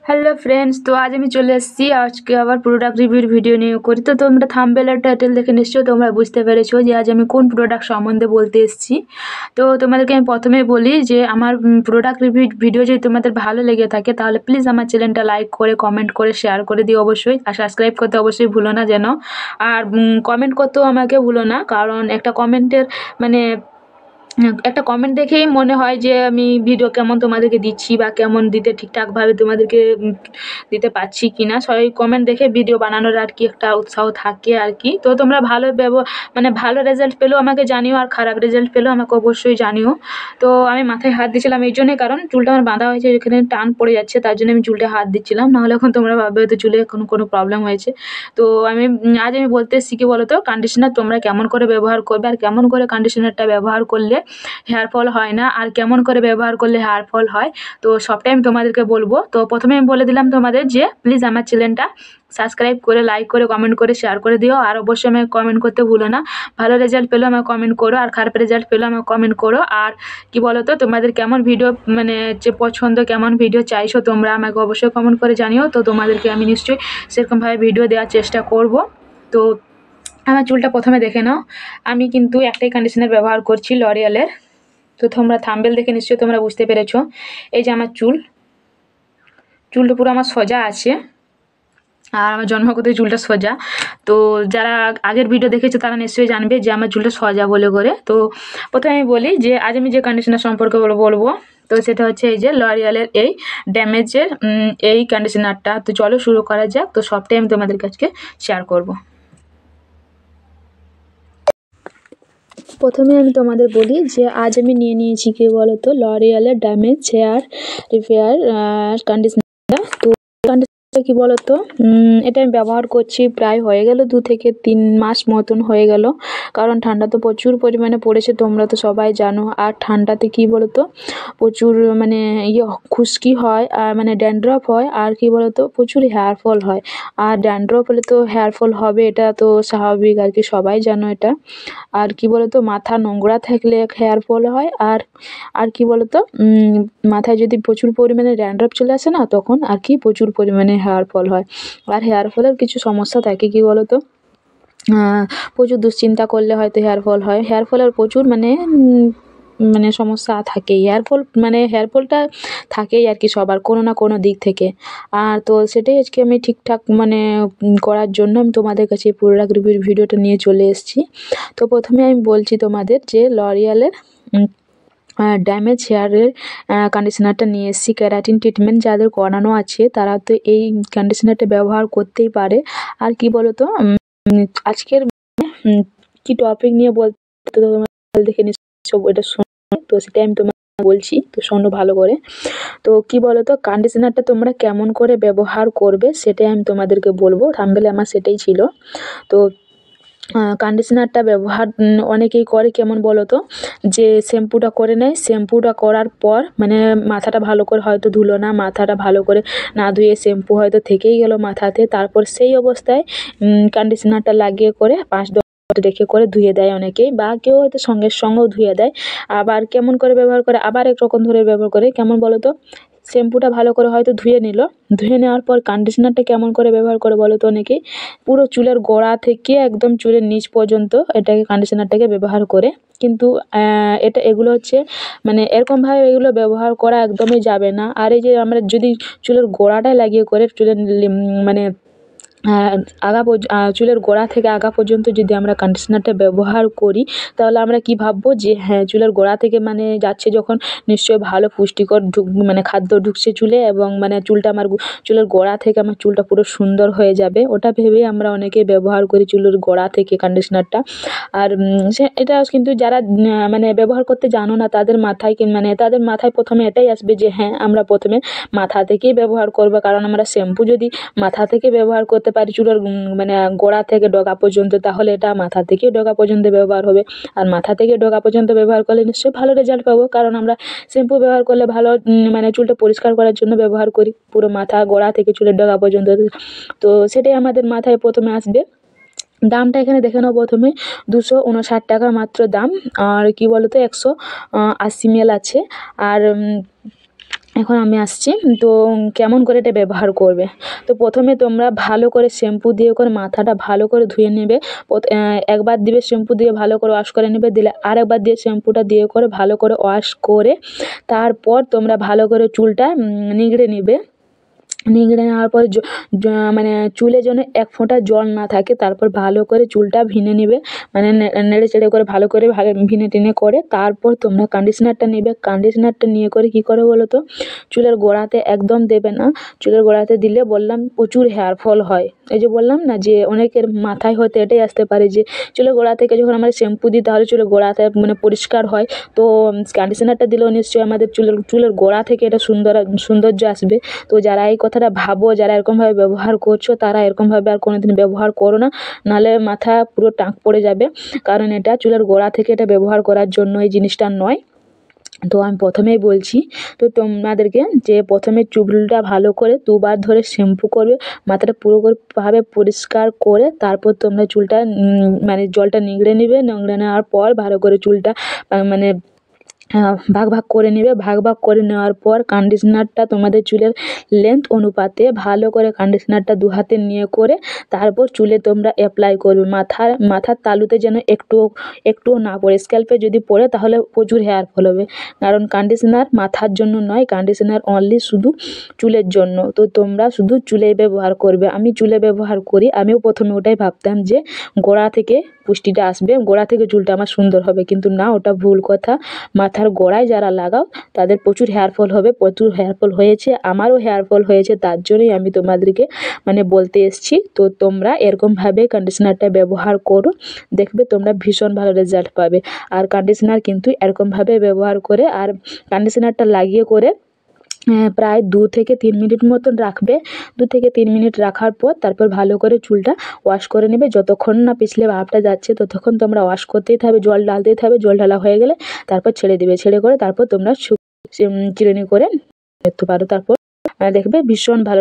Hello friends, তো আজ আমি চলে এসেছি আজকে আবার প্রোডাক্ট রিভিউর ভিডিও নিয়ে করি। তো তোমরা থাম্বনেল আর টাইটেল দেখে নিশ্চয়ই তোমরা বুঝতে পেরেছো যে আজ আমি কোন প্রোডাক্ট সম্বন্ধে বলতে এসেছি। তো তোমাদেরকে আমি প্রথমেই বলি যে আমার প্রোডাক্ট রিভিউ ভিডিও যদি তোমাদের ভালো লেগে থাকে তাহলে প্লিজ আমার চ্যানেলটা লাইক করে কমেন্ট করে শেয়ার করে দিও অবশ্যই, আর সাবস্ক্রাইব করতে অবশ্যই ভুলো না যেন। আর কমেন্ট করতেও আমাকে ভুলো না, কারণ একটা কমেন্টের মানে একটা কমেন্ট দেখেই মনে হয় যে আমি ভিডিও কেমন তোমাদেরকে দিচ্ছি বা কেমন দিতে ঠিকঠাকভাবে তোমাদেরকে দিতে পারছি কি না। সবাই কমেন্ট দেখে ভিডিও বানানোর আর কি একটা উৎসাহ থাকে আর কি। তো তোমরা ভালো মানে ভালো রেজাল্ট পেলেও আমাকে জানিও, আর খারাপ রেজাল্ট পেলেও আমাকে অবশ্যই জানিও। তো আমি মাথায় হাত দিয়েছিলাম এই জন্যই, কারণ চুলটা আমার বাঁধা হয়েছে, যেখানে টান পড়ে যাচ্ছে তার জন্য আমি চুলটা হাত দিচ্ছিলাম, নাহলে এখন তোমরা ভাববে হয়তো চুলে কোনো প্রবলেম হয়েছে। তো আজ আমি বলতে এসেছি কি বলো তো, কন্ডিশনার তোমরা কেমন করে ব্যবহার করবে আর কেমন করে কন্ডিশনারটা ব্যবহার করলে হেয়ার ফল হয় না, আর কেমন করে ব্যবহার করলে হেয়ার ফল হয়, তো সবটাই আমি তোমাদেরকে বলবো। তো প্রথমে আমি বলে দিলাম তোমাদের যে প্লিজ আমার চ্যানেলটা সাবস্ক্রাইব করে লাইক করে কমেন্ট করে শেয়ার করে দিও, আর অবশ্যই আমাকে কমেন্ট করতে ভুলো না। ভালো রেজাল্ট পেলেও আমাকে কমেন্ট করো, আর খারাপ রেজাল্ট পেলেও আমাকে কমেন্ট করো। আর কি বলো তো, তোমাদের কেমন ভিডিও মানে যে পছন্দ, কেমন ভিডিও চাইছো তোমরা আমাকে অবশ্যই কমেন্ট করে জানিও। তো তোমাদেরকে আমি নিশ্চয়ই সেরকমভাবে ভিডিও দেওয়ার চেষ্টা করব। তো আমার চুলটা প্রথমে দেখে নাও, আমি কিন্তু একটাই কন্ডিশনার ব্যবহার করছি লরিয়ালের। তো তোমরা থাম্বনেল দেখে নিশ্চয়ই তোমরা বুঝতে পেরেছো। এই যে আমার চুলটা পুরো আমার সোজা আছে, আর আমার জন্মগত চুলটা সোজা। তো যারা আগের ভিডিও দেখেছো তারা নিশ্চয়ই জানবে যে আমার চুলটা সোজা বলে করে। তো প্রথমে আমি বলি যে আজ আমি যে কন্ডিশনার সম্পর্কে বলবো, তো সেটা হচ্ছে এই যে লরিয়ালের এই ড্যামেজের এই কন্ডিশনারটা। তো চলো শুরু করা যাক। তো সবটাই আমি তোমাদের কাছে শেয়ার করব। প্রথমে আমি তোমাদের বলি যে আজ আমি নিয়ে নিয়েছি কি বলো তো, লরিয়ালের ড্যামেজ হেয়ার রিপেয়ার কন্ডিশনারটা। তো কন্ডিশনারটা কি বলো তো, এটা আমি ব্যবহার করছি প্রায় হয়ে গেল 2 থেকে 3 মাস মতন হয়ে গেল। কারণ ঠান্ডা তো প্রচুর পরিমাণে পড়েছে, তোমরা তো সবাই জানো। আর ঠান্ডাতে কি বলো তো প্রচুর মানে খুশকি হয়, আর মানে ড্যান্ড্রফ হয়, আর কি বলো তো প্রচুর হেয়ার ফল হয়। আর ড্যান্ড্রফ হলে তো হেয়ার ফল হবে, এটা তো স্বাভাবিক আর কি, সবাই জানো এটা। আর কি বলতো মাথা নোংরা থাকলে হেয়ার ফল হয়। আর কি বলতো মাথায় যদি প্রচুর পরিমাণে ড্যান্ড্রফ চলে আসে না, তখন আর কি প্রচুর পরিমাণে হেয়ার ফল হয়। আর হেয়ার ফলের কিছু সমস্যা থাকে কি বলতো, প্রচুর দুশ্চিন্তা করলে হয়তো হেয়ার ফল হয়। হেয়ার ফলের প্রচুর মানে সমস্যা থাকেই। হেয়ার ফলটা থাকেই আর কি সবার কোনো না কোনো দিক থেকে। আর তো সেটাই আজকে আমি ঠিকঠাক মানে করার জন্য আমি তোমাদের কাছে এই প্রোডাক্ট রিভিউর ভিডিওটা নিয়ে চলে এসেছি। তো প্রথমে আমি বলছি তোমাদের যে লরিয়ালের ড্যামেজ হেয়ারের কন্ডিশনারটা নিয়ে এসেছি। কেরাটিন ট্রিটমেন্ট যাদের করানো আছে তারা তো এই কন্ডিশনারটা ব্যবহার করতেই পারে। আর কি বলতো আজকের কি টপিক নিয়ে বলতে তোমরা দেখে নিশ্চয় এটা শোনো। তো সেটাই আমি তোমার বলছি, তো শোনো ভালো করে। তো কি বলতো কন্ডিশনারটা তোমরা কেমন করে ব্যবহার করবে সেটাই আমি তোমাদেরকে বলবো। থাম্বনেলে আমার সেটাই ছিল। তো কন্ডিশনারটা ব্যবহার অনেকেই করে কেমন বলো তো, যে শ্যাম্পুটা করে নেয়, শ্যাম্পুটা করার পর মানে মাথাটা ভালো করে হয়তো ধুলো না, মাথাটা ভালো করে না ধুয়ে শ্যাম্পু হয়তো থেকেই গেল মাথাতে, তারপর সেই অবস্থায় কন্ডিশনারটা লাগিয়ে করে 5-10 মিনিট রেখে করে ধুয়ে দেয় অনেকেই, বা কেউ হয়তো সঙ্গেও ধুয়ে দেয়। আবার কেমন করে ব্যবহার করে, আবার একরকম ধরে ব্যবহার করে কেমন বলো তো, শ্যাম্পুটা ভালো করে হয়তো ধুয়ে নিল, ধুয়ে নেওয়ার পর কন্ডিশনারটা কেমন করে ব্যবহার করে বলো তো অনেকেই, পুরো চুলের গোড়া থেকে একদম চুলের নিচ পর্যন্ত এটাকে কন্ডিশনারটাকে ব্যবহার করে। কিন্তু এগুলো হচ্ছে মানে এরকমভাবে এগুলো ব্যবহার করা একদমই যাবে না। আর এই যে আমরা যদি চুলের গোড়াটায় লাগিয়ে করে চুলের মানে চুলের গোড়া থেকে আগা পর্যন্ত যদি আমরা কন্ডিশনারটা ব্যবহার করি, তাহলে আমরা কি ভাববো যে হ্যাঁ চুলের গোড়া থেকে মানে যাচ্ছে যখন নিশ্চয়ই ভালো পুষ্টিকর মানে খাদ্য ঢুকছে চুলে, এবং মানে চুলটা আমার চুলের গোড়া থেকে আমার চুলটা পুরো সুন্দর হয়ে যাবে, ওটা ভেবেই আমরা অনেকেই ব্যবহার করি চুলের গোড়া থেকে কন্ডিশনারটা। আর এটা কিন্তু যারা মানে ব্যবহার করতে জানো না তাদের মাথায় প্রথমে এটাই আসবে যে হ্যাঁ আমরা প্রথমে মাথা থেকেই ব্যবহার করবো, কারণ আমরা শ্যাম্পু যদি মাথা থেকে ব্যবহার করতে পারি চুলের মানে গোড়া থেকে ডগা পর্যন্ত, তাহলে এটা মাথা থেকে ডগা পর্যন্ত ব্যবহার হবে। আর মাথা থেকে ডগা পর্যন্ত ব্যবহার করলে নিশ্চয়ই ভালো রেজাল্ট পাবো, কারণ আমরা শ্যাম্পু ব্যবহার করলে ভালো মানে চুলটা পরিষ্কার করার জন্য ব্যবহার করি পুরো মাথা গোড়া থেকে চুলের ডগা পর্যন্ত। তো সেটাই আমাদের মাথায় প্রথমে আসবে। দামটা এখানে দেখে নাও, প্রথমে 259 টাকা মাত্র দাম। আর কি বলতো 180 ml আছে। আর এখন আমি আসছি তো কেমন করে এটা ব্যবহার করবে। তো প্রথমে তোমরা ভালো করে শ্যাম্পু দিয়ে করে মাথাটা ভালো করে ধুয়ে নেবে। একবার দিবে শ্যাম্পু দিয়ে ভালো করে ওয়াশ করে নেবে, দিলে আরেকবার দিয়ে শ্যাম্পুটা দিয়ে করে ভালো করে ওয়াশ করে তারপর তোমরা ভালো করে চুলটা নিংড়ে নেবে। নিংড়ে নেওয়ার পর মানে চুলে যেন এক ফোঁটা জল না থাকে, তারপর ভালো করে চুলটা ভিনে নেবে, মানে নেড়ে চেড়ে করে ভালো করে ভিনে টিনে করে তারপর তোমরা কন্ডিশনারটা নেবে। কন্ডিশনারটা নিয়ে করে কী করে বলো তো, চুলের গোড়াতে একদম দেবে না। চুলের গোড়াতে দিলে বললাম প্রচুর হেয়ার ফল হয়। এই যে বললাম না যে অনেকের মাথায় হয়তো এটাই আসতে পারে যে চুলের গোড়া থেকে যখন আমরা শ্যাম্পু দিই তাহলে চুলের গোড়াতে মানে পরিষ্কার হয়। তো কন্ডিশনারটা দিলেও নিশ্চয়ই আমাদের চুলের গোড়া থেকে এটা সৌন্দর্য আসবে। তো যারা এই কথাটা ভাবো, যারা এরকমভাবে ব্যবহার করছো, তারা এরকমভাবে আর কোনোদিন ব্যবহার করো না, নাহলে মাথা পুরো টাক পড়ে যাবে। কারণ এটা চুলের গোড়া থেকে এটা ব্যবহার করার জন্য এই জিনিসটা নয়। তো আমি প্রথমেই বলছি তো তোমাদেরকে যে প্রথমে চুলটা ভালো করে দুবার ধরে শ্যাম্পু করবে, মাথাটা পুরোপুরিভাবে পরিষ্কার করে তারপর তোমরা চুলটা মানে জলটা নিংড়ে নেবে। নিংড়ে নেওয়ার পর ভালো করে চুলটা মানে ভাগ ভাগ করে নেবে। ভাগ ভাগ করে নেওয়ার পর কন্ডিশনারটা তোমাদের চুলের লেন্থ অনুপাতে ভালো করে কন্ডিশনারটা দু হাতে নিয়ে করে তারপর চুলে তোমরা অ্যাপ্লাই করবে। মাথার তালুতে যেন একটুও না পড়ে। স্ক্যাল্পে যদি পড়ে তাহলে প্রচুর হেয়ার ফল হবে। কারণ কন্ডিশনার মাথার জন্য নয়, কন্ডিশনার অনলি শুধু চুলের জন্য। তো তোমরা শুধু চুলে ব্যবহার করবে। আমি চুলে ব্যবহার করি, আমিও প্রথমে ওটাই ভাবতাম যে গোড়া থেকে পুষ্টিটা আসবে, গোড়া থেকে চুলটা আমার সুন্দর হবে, কিন্তু না, ওটা ভুল কথা। মাথার গোড়ায় যারা লাগাও তাদের প্রচুর হেয়ার ফল হবে, প্রচুর হেয়ার ফল হয়েছে, আমারও হেয়ার ফল হয়েছে, তার জন্যই আমি তোমাদেরকে মানে বলতে এসেছি। তো তোমরা এরকমভাবে কন্ডিশনারটা ব্যবহার করো, দেখবে তোমরা ভীষণ ভালো রেজাল্ট পাবে। আর কন্ডিশনার কিন্তু এরকমভাবে ব্যবহার করে আর কন্ডিশনারটা লাগিয়ে করে প্রায় 2 থেকে 3 মিনিট মতন রাখবে। 2 থেকে 3 মিনিট রাখার পর তারপর ভালো করে চুলটা ওয়াশ করে নেবে। যতক্ষণ না পিছলে ভাবটা যাচ্ছে ততক্ষণ তোমরা ওয়াশ করতেই থাকবে, জল ঢালতেই থাকবে। জল ঢালা হয়ে গেলে তারপর ছেড়ে দেবে। ছেড়ে করে তারপর তোমরা চিরুনি করে করতে পারো। তারপর দেখবে ভীষণ ভালো